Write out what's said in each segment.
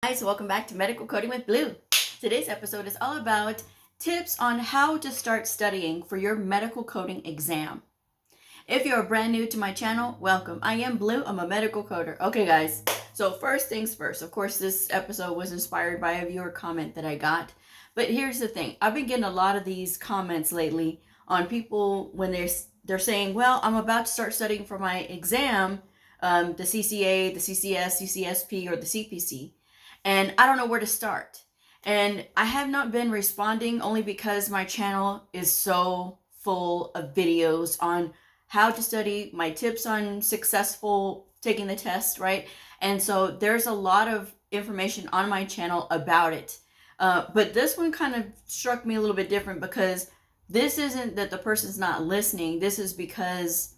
Guys, welcome back to Medical Coding with Blue. Today's episode is all about tips on how to start studying for your medical coding exam. If you're brand new to my channel, welcome. I am Blue. I'm a medical coder. Okay, guys. So first things first. Of course, this episode was inspired by a viewer comment that I got. But here's the thing. I've been getting a lot of these comments lately on people when they're saying, well, I'm about to start studying for my exam, the CCA, the CCS, Ccs-P, or the CPC. And I don't know where to start. And I have not been responding only because my channel is so full of videos on how to study, my tips on successful taking the test, right? And so there's a lot of information on my channel about it. But this one kind of struck me a little bit different because this isn't that the person's not listening. This is because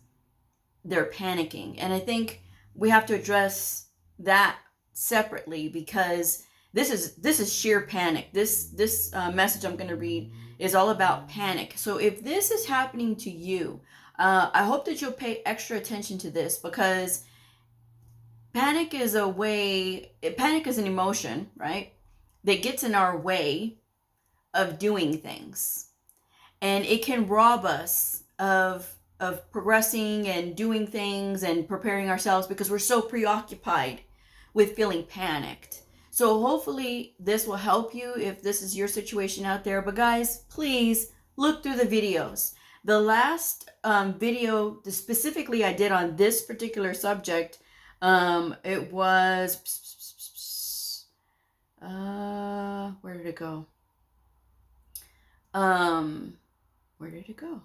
they're panicking. And I think we have to address that separately because this is sheer panic. This message I'm going to read is all about panic. So if this is happening to you, I hope that you'll pay extra attention to this because panic is an emotion, right? That gets in our way of doing things. And it can rob us of progressing and doing things and preparing ourselves because we're so preoccupied with feeling panicked. So hopefully this will help you if this is your situation out there. But guys, please look through the videos. The last video specifically I did on this particular subject, it was, where did it go? Where did it go?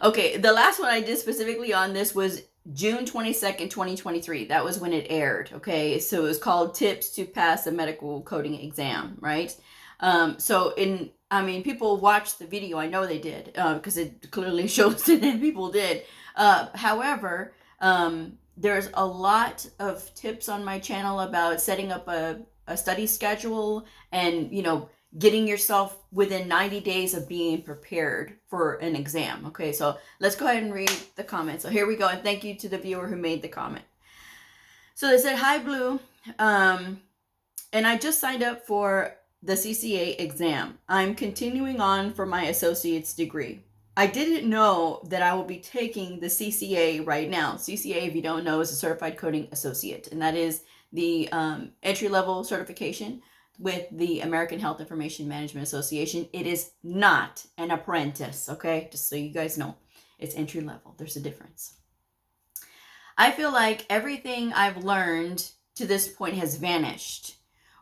Okay, the last one I did specifically on this was June 22nd, 2023. That was when it aired, okay? So it was called Tips to Pass a Medical Coding Exam, right? People watched the video. I know they did because it clearly shows that people did. However, there's a lot of tips on my channel about setting up a study schedule and, getting yourself within 90 days of being prepared for an exam. Okay, so let's go ahead and read the comments. So here we go, and thank you to the viewer who made the comment. So they said, hi, Blue, and I just signed up for the CCA exam. I'm continuing on for my associate's degree. I didn't know that I will be taking the CCA right now. CCA, if you don't know, is a Certified Coding Associate, and that is the entry-level certification with the American Health Information Management Association. It is not an apprentice, okay? Just so you guys know, it's entry level. There's a difference. I feel like everything I've learned to this point has vanished.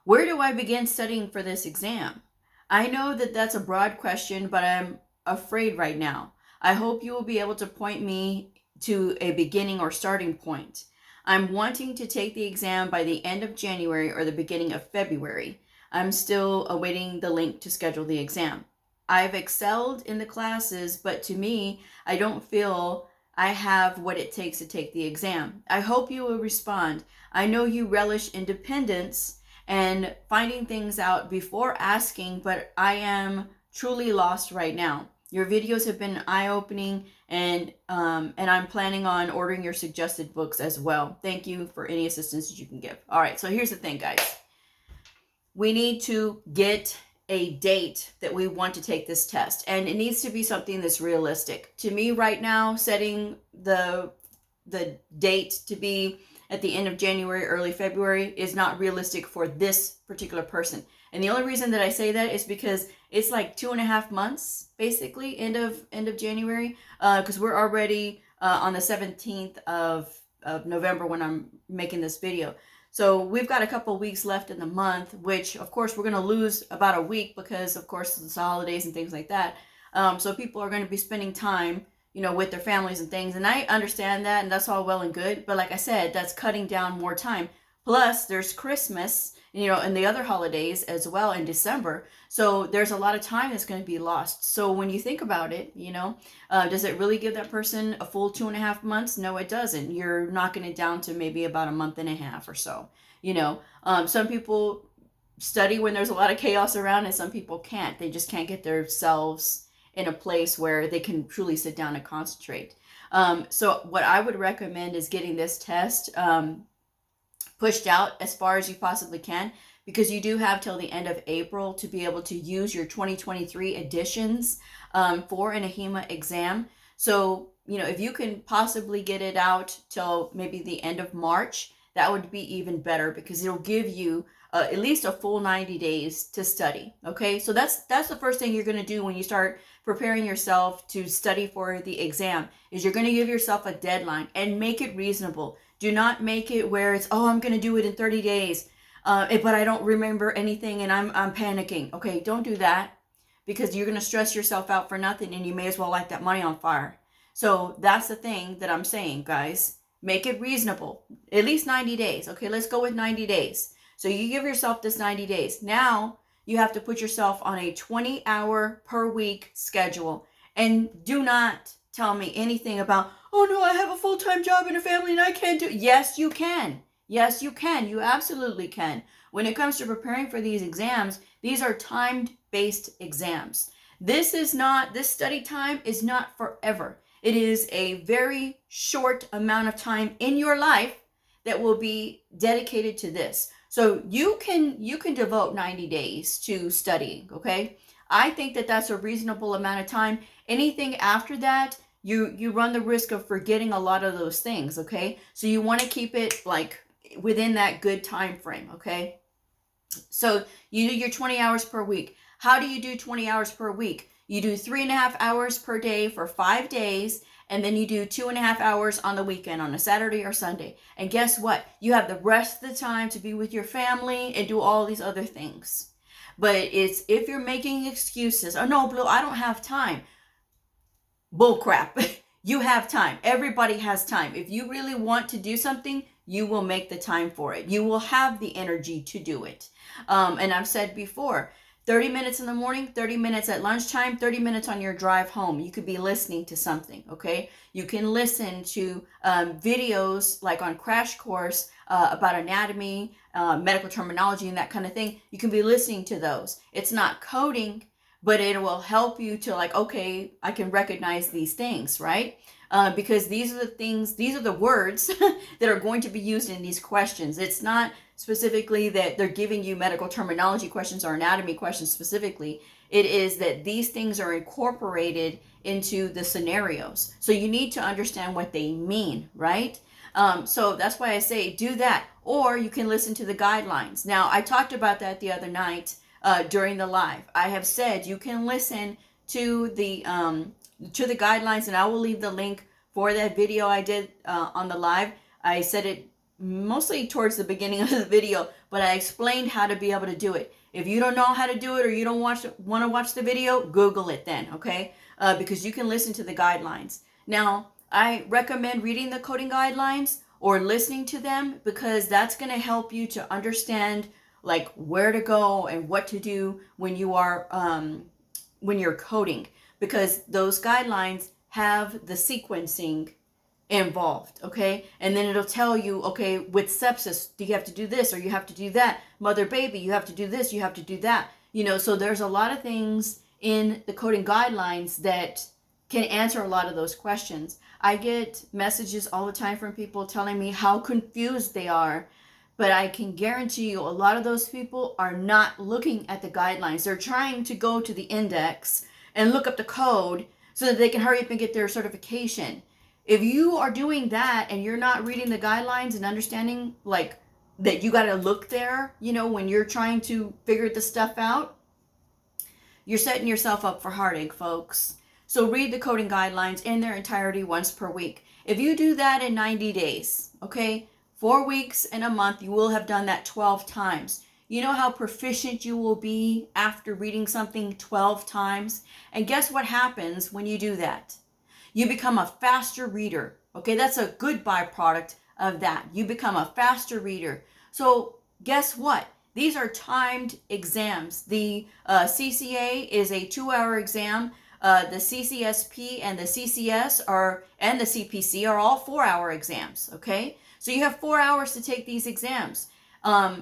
Where do I begin studying for this exam? I know that that's a broad question, but I'm afraid right now. I hope you will be able to point me to a beginning or starting point. I'm wanting to take the exam by the end of January or the beginning of February. I'm still awaiting the link to schedule the exam. I've excelled in the classes, but to me, I don't feel I have what it takes to take the exam. I hope you will respond. I know you relish independence and finding things out before asking, but I am truly lost right now. Your videos have been eye-opening, and I'm planning on ordering your suggested books as well. Thank you for any assistance that you can give. All right, so here's the thing, guys. We need to get a date that we want to take this test, and it needs to be something that's realistic. To me right now, setting the date to be at the end of January, early February is not realistic for this particular person. And the only reason that I say that is because it's like 2.5 months, basically, end of January, because we're already on the 17th of November when I'm making this video. So we've got a couple weeks left in the month, which of course we're going to lose about a week because of course it's the holidays and things like that. So people are going to be spending time, with their families and things. And I understand that, and that's all well and good. But like I said, that's cutting down more time. Plus there's Christmas, and the other holidays as well in December. So there's a lot of time that's going to be lost. So when you think about it, does it really give that person a full 2.5 months? No, it doesn't. You're knocking it down to maybe about a month and a half or so. Some people study when there's a lot of chaos around, and some people can't. They just can't get themselves in a place where they can truly sit down and concentrate. So what I would recommend is getting this test pushed out as far as you possibly can, because you do have till the end of April to be able to use your 2023 editions for an AHIMA exam. So, if you can possibly get it out till maybe the end of March, that would be even better, because it'll give you at least a full 90 days to study. Okay, so that's the first thing you're going to do when you start preparing yourself to study for the exam, is you're going to give yourself a deadline and make it reasonable. Do not make it where it's, oh, I'm going to do it in 30 days, but I don't remember anything and I'm panicking. Okay, don't do that, because you're going to stress yourself out for nothing, and you may as well light that money on fire. So that's the thing that I'm saying, guys. Make it reasonable. At least 90 days. Okay, let's go with 90 days. So you give yourself this 90 days. Now you have to put yourself on a 20-hour per week schedule. And do not tell me anything about, oh no, I have a full-time job and a family and I can't do it. Yes, you can. Yes, you can. You absolutely can. When it comes to preparing for these exams, these are time-based exams. This study time is not forever. It is a very short amount of time in your life that will be dedicated to this. So you can devote 90 days to studying, okay? I think that that's a reasonable amount of time. Anything after that, you run the risk of forgetting a lot of those things, okay? So you want to keep it like within that good time frame, okay? So you do your 20 hours per week. How do you do 20 hours per week? You do 3.5 hours per day for 5 days, and then you do 2.5 hours on the weekend, on a Saturday or Sunday. And guess what? You have the rest of the time to be with your family and do all these other things. But it's, if you're making excuses, oh no, Blue, I don't have time. Bull crap. You have time. Everybody has time. If you really want to do something, you will make the time for it. You will have the energy to do it. And I've said before, 30 minutes in the morning, 30 minutes at lunchtime, 30 minutes on your drive home. You could be listening to something, okay? You can listen to videos like on Crash Course about anatomy, medical terminology, and that kind of thing. You can be listening to those. It's not coding, but it will help you to like, okay, I can recognize these things, right? Because these are the things, these are the words that are going to be used in these questions. It's not specifically that they're giving you medical terminology questions or anatomy questions specifically. It is that these things are incorporated into the scenarios. So you need to understand what they mean, right? So that's why I say do that. Or you can listen to the guidelines. Now, I talked about that the other night during the live. I have said you can listen to the guidelines, and I will leave the link for that video I did on the live. I said it mostly towards the beginning of the video, but I explained how to be able to do it. If you don't know how to do it, or you don't want to watch the video, Google it then, okay? Because you can listen to the guidelines. Now, I recommend reading the coding guidelines or listening to them, because that's going to help you to understand like where to go and what to do when you are when you're coding, because those guidelines have the sequencing involved, okay? And then it'll tell you, okay, with sepsis, do you have to do this or you have to do that? Mother, baby, you have to do this, you have to do that. So there's a lot of things in the coding guidelines that can answer a lot of those questions. I get messages all the time from people telling me how confused they are, but I can guarantee you a lot of those people are not looking at the guidelines. They're trying to go to the index and look up the code so that they can hurry up and get their certification. If you are doing that and you're not reading the guidelines and understanding like that you got to look there, when you're trying to figure this stuff out, you're setting yourself up for heartache, folks. So read the coding guidelines in their entirety once per week. If you do that in 90 days, okay, 4 weeks and a month, you will have done that 12 times. You know how proficient you will be after reading something 12 times? And guess what happens when you do that? You become a faster reader. Okay, that's a good byproduct of that. You become a faster reader. So guess what? These are timed exams. The CCA is a 2-hour exam. The Ccs-P and the CCS and the CPC are all 4-hour exams. Okay, so you have 4 hours to take these exams.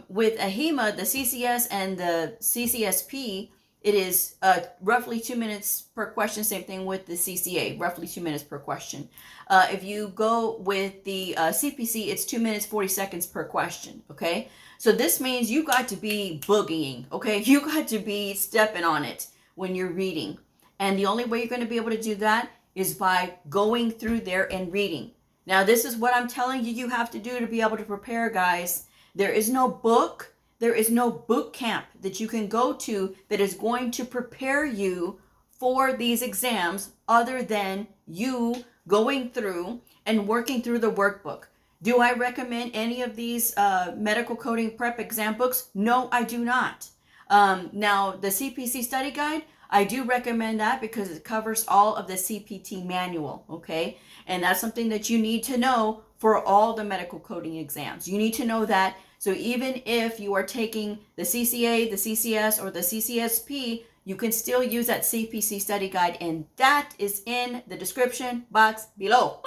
With AHIMA, the CCS and the Ccs-P it is roughly 2 minutes per question. Same thing with the CCA, roughly 2 minutes per question. If you go with the CPC, it's 2 minutes 40 seconds per question. Okay, so this means you got to be boogieing. Okay, you got to be stepping on it when you're reading, and the only way you're going to be able to do that is by going through there and reading. Now, this is what I'm telling you you have to do to be able to prepare, guys. There is no book, there is no boot camp that you can go to that is going to prepare you for these exams other than you going through and working through the workbook. Do I recommend any of these medical coding prep exam books? No, I do not. Now, the CPC study guide, I do recommend that because it covers all of the CPT manual, okay? And that's something that you need to know for all the medical coding exams. You need to know that. So even if you are taking the CCA, the CCS, or the Ccs-P, you can still use that CPC study guide, and that is in the description box below.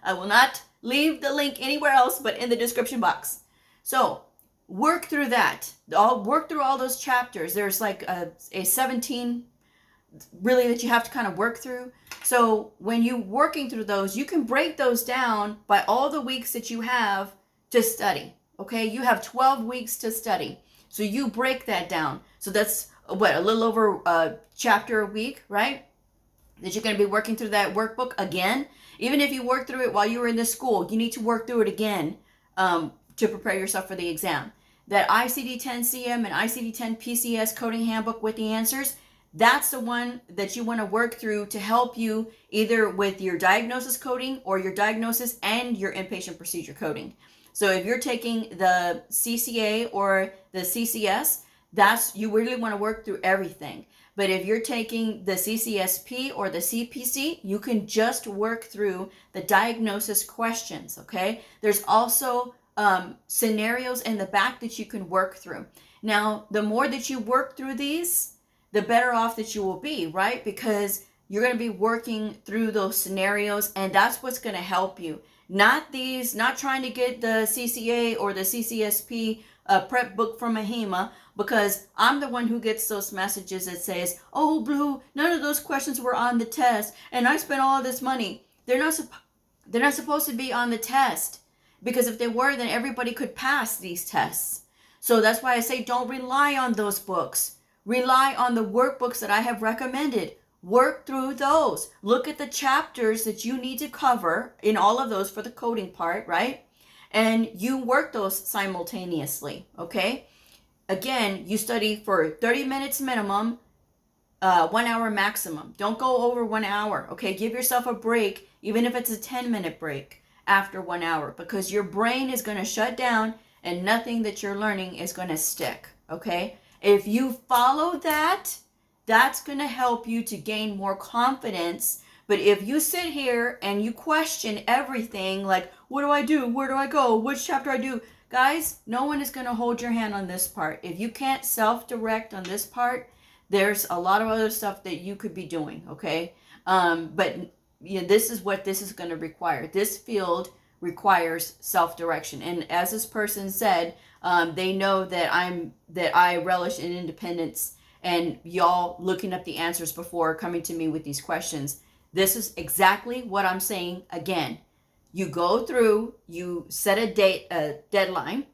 I will not leave the link anywhere else but in the description box. So work through that. Work through all those chapters. There's like a 17 really that you have to kind of work through. So when you're working through those, you can break those down by all the weeks that you have to study. Okay, you have 12 weeks to study. So you break that down. So that's what, a little over a chapter a week, right? That you're going to be working through that workbook again. Even if you work through it while you were in the school, you need to work through it again to prepare yourself for the exam. That ICD-10-CM and ICD-10-PCS coding handbook with the answers, that's the one that you want to work through to help you either with your diagnosis coding or your diagnosis and your inpatient procedure coding. So if you're taking the CCA or the CCS, you really want to work through everything. But if you're taking the Ccs-P or the CPC, you can just work through the diagnosis questions, okay? There's also scenarios in the back that you can work through. Now, the more that you work through these, the better off that you will be, right? Because you're going to be working through those scenarios, and that's what's going to help you. Not trying to get the CCA or the CCS-P prep book from AHIMA, because I'm the one who gets those messages that says, oh, Blue, none of those questions were on the test, and I spent all this money. They're not supposed to be on the test, because if they were, then everybody could pass these tests. So that's why I say don't rely on those books. Rely on the workbooks that I have recommended. Work through those. Look at the chapters that you need to cover in all of those for the coding part, right? And you work those simultaneously, okay? Again, you study for 30 minutes minimum, 1 hour maximum. Don't go over 1 hour, okay? Give yourself a break, even if it's a 10-minute break after 1 hour, because your brain is going to shut down and nothing that you're learning is going to stick, okay? If you follow that, that's going to help you to gain more confidence. But if you sit here and you question everything, like, what do I do? Where do I go? Which chapter I do? Guys, no one is going to hold your hand on this part. If you can't self-direct on this part, there's a lot of other stuff that you could be doing, okay? But you know, this is what this is going to require. This field requires self-direction. And as this person said, they know that I relish in independence, and y'all looking up the answers before coming to me with these questions. This is exactly what I'm saying again. You go through, you set a deadline.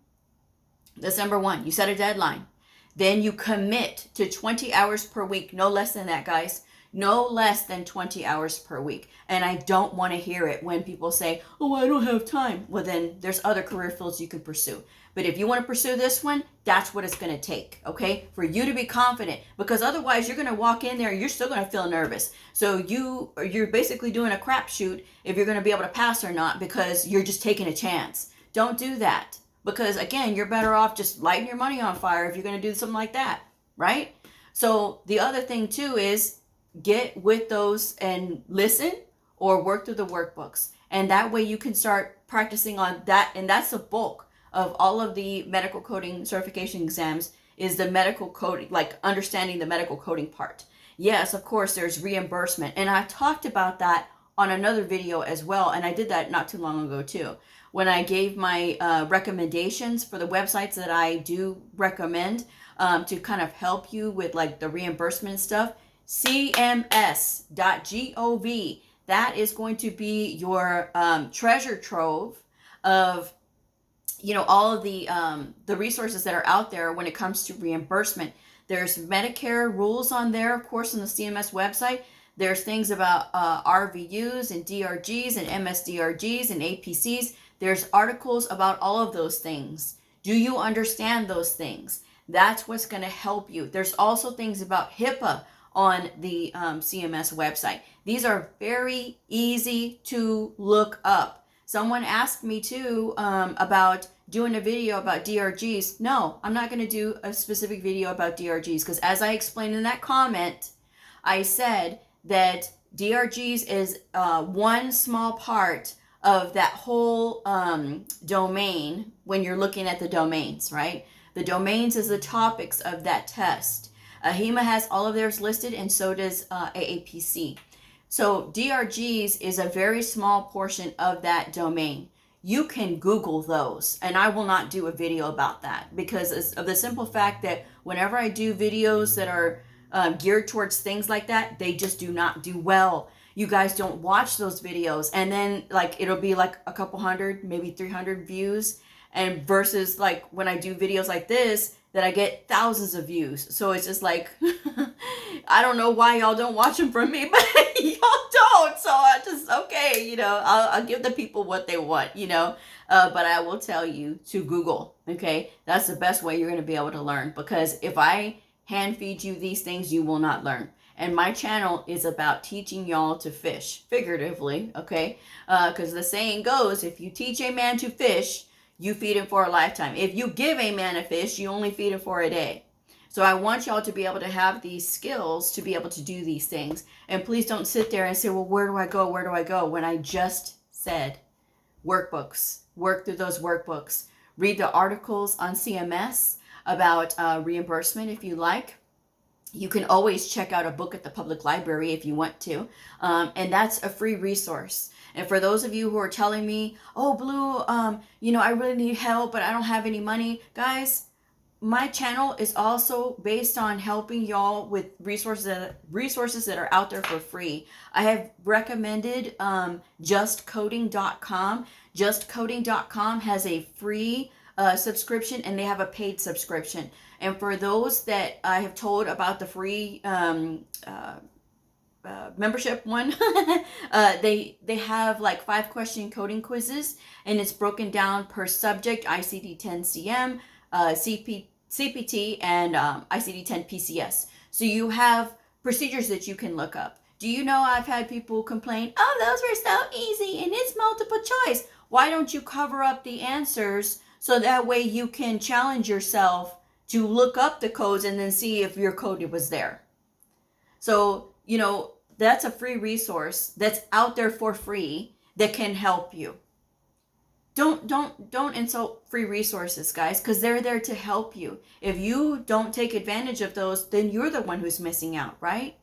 That's number one. You set a deadline. Then you commit to 20 hours per week. No less than that, guys. No less than 20 hours per week. And I don't want to hear it when people say, oh, I don't have time. Well, then there's other career fields you can pursue. But if you want to pursue this one, that's what it's going to take, okay? For you to be confident. Because otherwise, you're going to walk in there and you're still going to feel nervous. So you're basically doing a crapshoot if you're going to be able to pass or not, because you're just taking a chance. Don't do that. Because, again, you're better off just lighting your money on fire if you're going to do something like that, right? So the other thing, too, is get with those and listen or work through the workbooks. And that way you can start practicing on that. And that's the bulk of all of the medical coding certification exams, is the medical coding, like understanding the medical coding part. Yes, of course, there's reimbursement. And I talked about that on another video as well. And I did that not too long ago too. when I gave my recommendations for the websites that I do recommend to kind of help you with like the reimbursement stuff. cms.gov. That is going to be your treasure trove of all of the resources that are out there when it comes to reimbursement. There's Medicare rules on there, of course, on the CMS website. There's things about RVUs and DRGs and MSDRGs and APCs. There's articles about all of those things. Do you understand those things? That's what's going to help you. There's also things about HIPAA on the CMS website. These are very easy to look up. Someone asked me too about doing a video about DRGs. No, I'm not going to do a specific video about DRGs because as I explained in that comment, I said that DRGs is one small part of that whole domain when you're looking at the domains, right? The domains is the topics of that test. HEMA has all of theirs listed, and so does AAPC. So DRGs is a very small portion of that domain. You can Google those, and I will not do a video about that because of the simple fact that whenever I do videos that are geared towards things like that, they just do not do well. You guys don't watch those videos, and then like it'll be like a couple hundred, maybe 300 views, and versus like when I do videos like this that I get thousands of views. So it's just like I don't know why y'all don't watch them from me, but y'all don't. So I just okay, I'll give the people what they want, but I will tell you to Google. Okay, that's the best way you're going to be able to learn, because if I hand feed you these things, you will not learn. And my channel is about teaching y'all to fish, figuratively, okay? Because the saying goes, if you teach a man to fish, you feed him for a lifetime. If you give a man a fish, you only feed him for a day. So I want y'all to be able to have these skills to be able to do these things. And please don't sit there and say, well, where do I go? Where do I go? When I just said workbooks, work through those workbooks. Read the articles on CMS about reimbursement if you like. You can always check out a book at the public library if you want to. And that's a free resource. And for those of you who are telling me, oh, Blue, I really need help, but I don't have any money. Guys, my channel is also based on helping y'all with resources that are out there for free. I have recommended justcoding.com. Justcoding.com has a free subscription, and they have a paid subscription. And for those that I have told about the free membership one, they have like 5-question coding quizzes, and it's broken down per subject: ICD-10-CM, CPT, and ICD-10-PCS. So you have procedures that you can look up. Do you know I've had people complain, oh, those were so easy and it's multiple choice. Why don't you cover up the answers so that way you can challenge yourself to look up the codes and then see if your code was there? So, that's a free resource that's out there for free that can help you. Don't insult free resources, guys, because they're there to help you. If you don't take advantage of those, then you're the one who's missing out, right?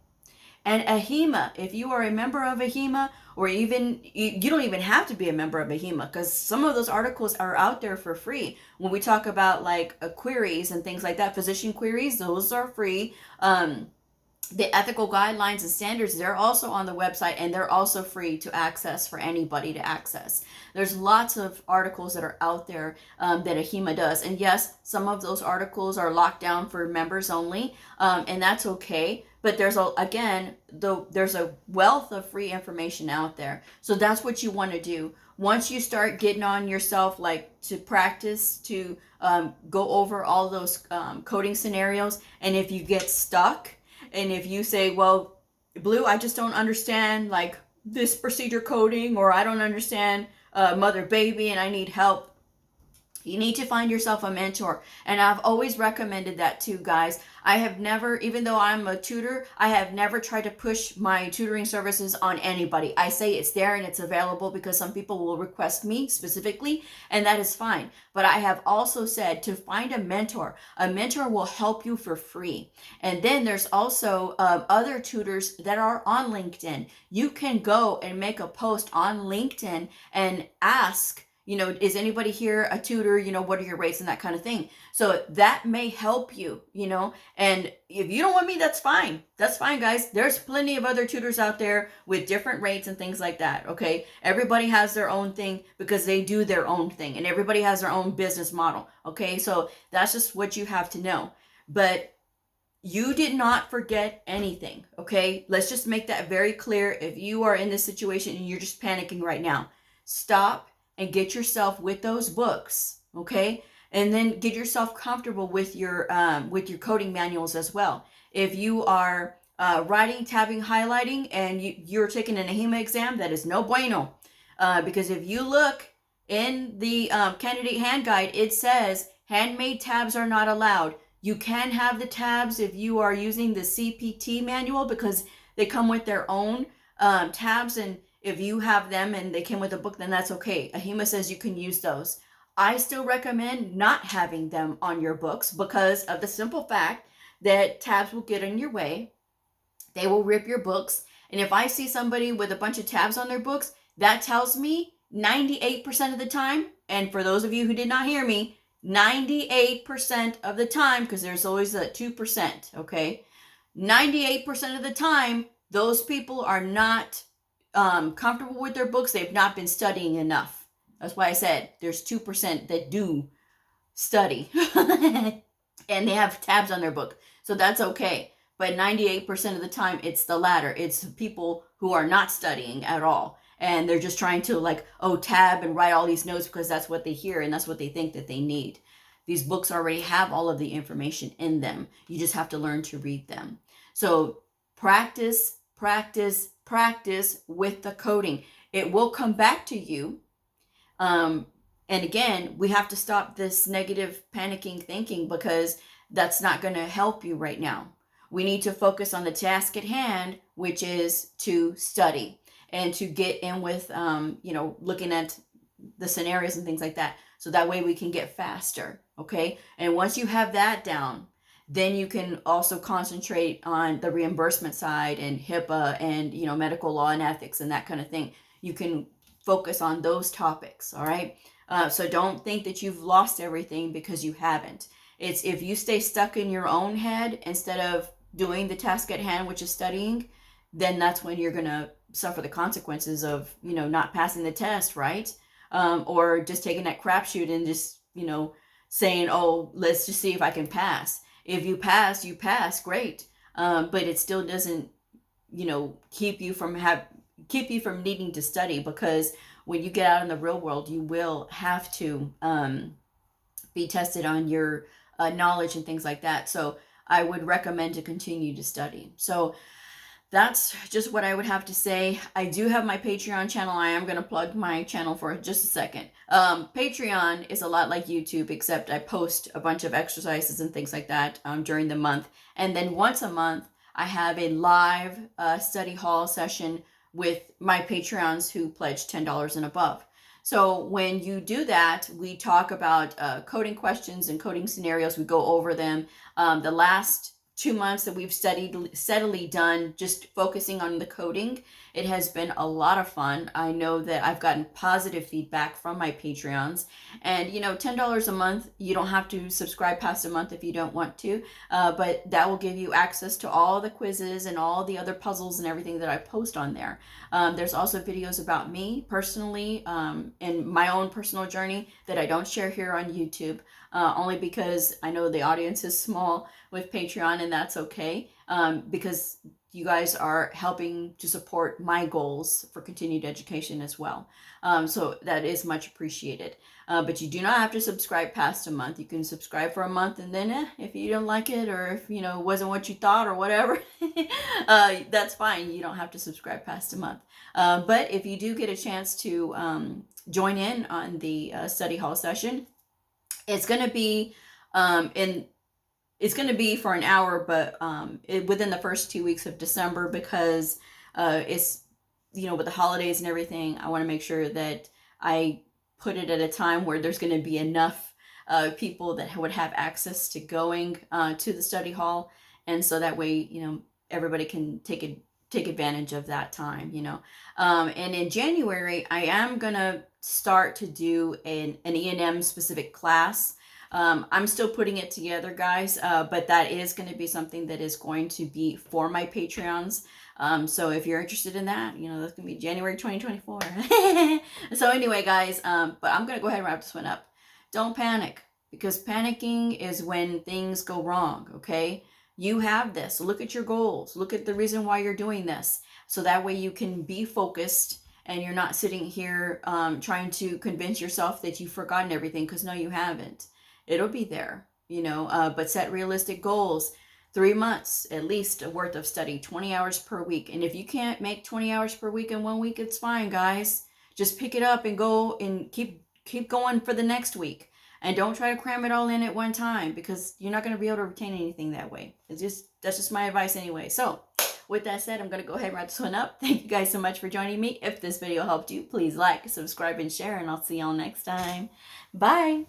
And a HEMA, if you are a member of a HEMA, or even, you don't even have to be a member of a HEMA, because some of those articles are out there for free. When we talk about like queries and things like that, physician queries, those are free. The ethical guidelines and standards, they're also on the website, and they're also free to access for anybody to access. There's lots of articles that are out there that a HEMA does. And yes, some of those articles are locked down for members only, and that's okay. But there's a wealth of free information out there. So that's what you want to do. Once you start getting on yourself, like to practice, to go over all those coding scenarios, and if you get stuck, and if you say, well, Blue, I just don't understand like this procedure coding, or I don't understand mother baby and I need help, you need to find yourself a mentor. And I've always recommended that too, guys. I have never, even though I'm a tutor, I have never tried to push my tutoring services on anybody. I say it's there and it's available because some people will request me specifically, and that is fine. But I have also said to find a mentor. A mentor will help you for free. And then there's also other tutors that are on LinkedIn. You can go and make a post on LinkedIn and ask is anybody here a tutor? What are your rates and that kind of thing. So that may help you, and if you don't want me, that's fine. That's fine, guys. There's plenty of other tutors out there with different rates and things like that. Okay. Everybody has their own thing because they do their own thing, and everybody has their own business model. Okay. So that's just what you have to know. But you did not forget anything. Okay. Let's just make that very clear. If you are in this situation and you're just panicking right now, stop and get yourself with those books, okay? And then get yourself comfortable with your coding manuals as well. If you are writing, tabbing, highlighting, and you're taking an AHIMA exam, that is no bueno. Because if you look in the candidate hand guide, it says handmade tabs are not allowed. You can have the tabs if you are using the CPT manual because they come with their own tabs, and if you have them and they came with a book, then that's okay. AHIMA says you can use those. I still recommend not having them on your books because of the simple fact that tabs will get in your way. They will rip your books. And if I see somebody with a bunch of tabs on their books, that tells me 98% of the time, and for those of you who did not hear me, 98% of the time, because there's always a 2%, okay? 98% of the time, those people are not comfortable with their books. They've not been studying enough. That's why I said there's 2% that do study and they have tabs on their book. So that's okay. But 98% of the time, it's the latter. It's people who are not studying at all. And they're just trying to tab and write all these notes because that's what they hear and that's what they think that they need. These books already have all of the information in them. You just have to learn to read them. So practice, practice, practice with the coding. It will come back to you. And again, we have to stop this negative panicking thinking because that's not going to help you right now. We need to focus on the task at hand, which is to study and to get in with, looking at the scenarios and things like that. So that way we can get faster. Okay. And once you have that down, then you can also concentrate on the reimbursement side and HIPAA and, medical law and ethics and that kind of thing. You can focus on those topics. All right. So don't think that you've lost everything because you haven't. It's if you stay stuck in your own head instead of doing the task at hand, which is studying, then that's when you're going to suffer the consequences of, not passing the test, right? Or just taking that crapshoot and just, saying, oh, let's just see if I can pass. If you pass, great. But it still doesn't, keep you from needing to study, because when you get out in the real world, you will have to be tested on your knowledge and things like that. So I would recommend to continue to study. So that's just what I would have to say. I do have my Patreon channel. I am going to plug my channel for just a second. Patreon is a lot like YouTube, except I post a bunch of exercises and things like that during the month. And then once a month, I have a live study hall session with my Patreons who pledge $10 and above. So when you do that, we talk about coding questions and coding scenarios. We go over them. The last 2 months that we've steadily done just focusing on the coding, it has been a lot of fun. I know that I've gotten positive feedback from my Patreons, and $10 a month, you don't have to subscribe past a month if you don't want to, but that will give you access to all the quizzes and all the other puzzles and everything that I post on there. There's also videos about me personally and my own personal journey that I don't share here on YouTube, only because I know the audience is small with Patreon, and that's okay, because you guys are helping to support my goals for continued education as well. So that is much appreciated. But you do not have to subscribe past a month. You can subscribe for a month, and then if you don't like it, or if it wasn't what you thought or whatever, that's fine. You don't have to subscribe past a month. But if you do get a chance to join in on the study hall session, it's going to be It's going to be for an hour, but within the first 2 weeks of December, because it's, with the holidays and everything, I want to make sure that I put it at a time where there's going to be enough people that would have access to going to the study hall. And so that way, everybody can take take advantage of that time, you know. And in January, I am gonna start to do an E&M specific class. I'm still putting it together, guys, but that is going to be something that is going to be for my Patreons. So if you're interested in that, you know, that's going to be January 2024. So anyway, guys, but I'm going to go ahead and wrap this one up. Don't panic, because panicking is when things go wrong, okay? You have this. Look at your goals. Look at the reason why you're doing this. So that way you can be focused and you're not sitting here trying to convince yourself that you've forgotten everything, because no, you haven't. It'll be there, you know, but set realistic goals. 3 months at least worth of study, 20 hours per week. And if you can't make 20 hours per week in 1 week, it's fine, guys. Just pick it up and go and keep going for the next week. And don't try to cram it all in at one time, because you're not going to be able to retain anything that way. That's just my advice anyway. So with that said, I'm going to go ahead and wrap this one up. Thank you guys so much for joining me. If this video helped you, please like, subscribe, and share, and I'll see y'all next time. Bye.